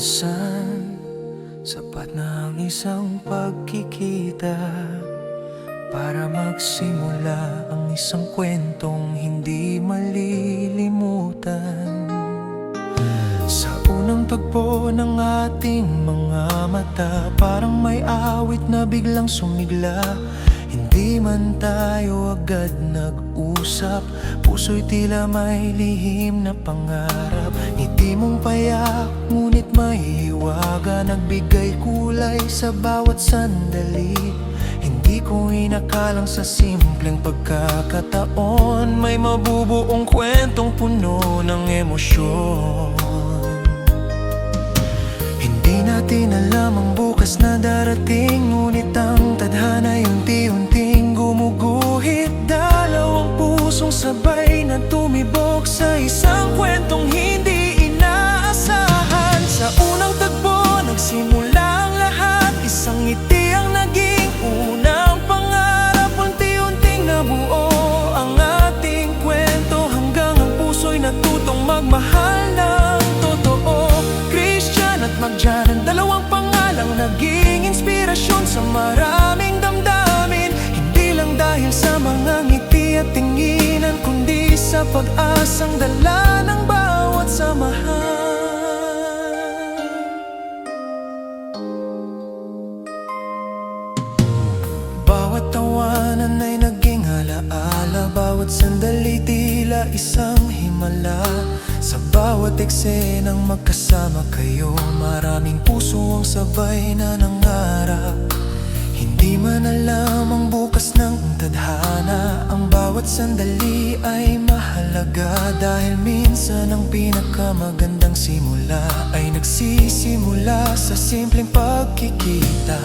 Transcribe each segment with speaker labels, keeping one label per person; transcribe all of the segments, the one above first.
Speaker 1: Minsan, sapat na ang isang pagkikita para magsimula ang isang kwentong hindi malilimutan. Sa unang tagpo ng ating mga mata, parang may awit na biglang sumigla. Hindi man tayo agad nag-usap, puso'y tila may lihim na pangarap. Ngiti mong payak, ngunit may hiwaga, nagbigay kulay sa bawat sandali. Hindi ko inakalang sa simpleng pagkakataon may mabubuong kwentong puno ng emosyon. Hindi natin alam ang bukas na darating, ngunit ang tadhana'y unti-unting gumuguhit. Dalawang pusong sabay na tumibok sa isang kwentong hindi inaasahan. Sa unang tagpo, nagsimula ang lahat. Isang ngiti ang naging unang pangarap. Unti-unting nabuo ang ating kwento, hanggang ang puso'y natutong magmahal ng totoo. Christian at Magdian, dalawang pangalang naging inspirasyon sa maraming damdamin. Hindi lang dahil sa mga ngiti at tinginan, kundi sa pag-asang dala ng bawat samahan. Bawat tawanan ay naging alaala, bawat sandali tila isang himala. Sa bawat eksenang magkasama kayo, maraming puso ang sabay na nangarap. Hindi man alam ang bukas ng tadhana, ang bawat sandali ay mahalaga. Dahil minsan ang pinakamagandang simula ay nagsisimula sa simpleng pagkikita.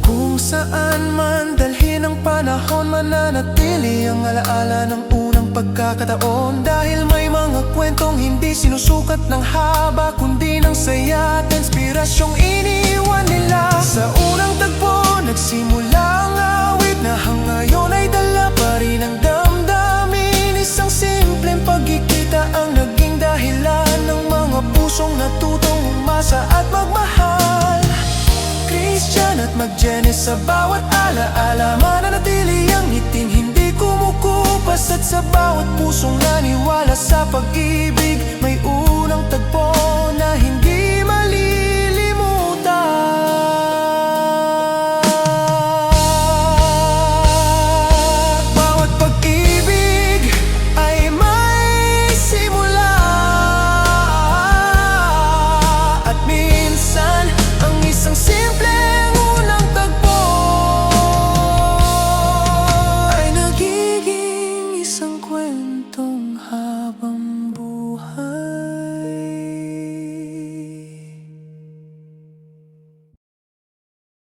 Speaker 1: Kung saan man dalhin ang panahon, mananatili ang alaala ng unang pagkakataon. Dahil may mga kwentong hindi sinusukat ng haba, kundi ng saya at inspirasyong iniwan nila. Sa unang tagpo, nagsimula ang awit na hanggayon ay dala pa rin ang damdamin. Isang simpleng pagkikita ang naging dahilan ng mga pusong natutong umasa at magmahal. Christian at Magdian, sa bawat alaala mananatili ang ngiting hindi kumukupas. At sa bawat pusong naniwala sa pag-ibig may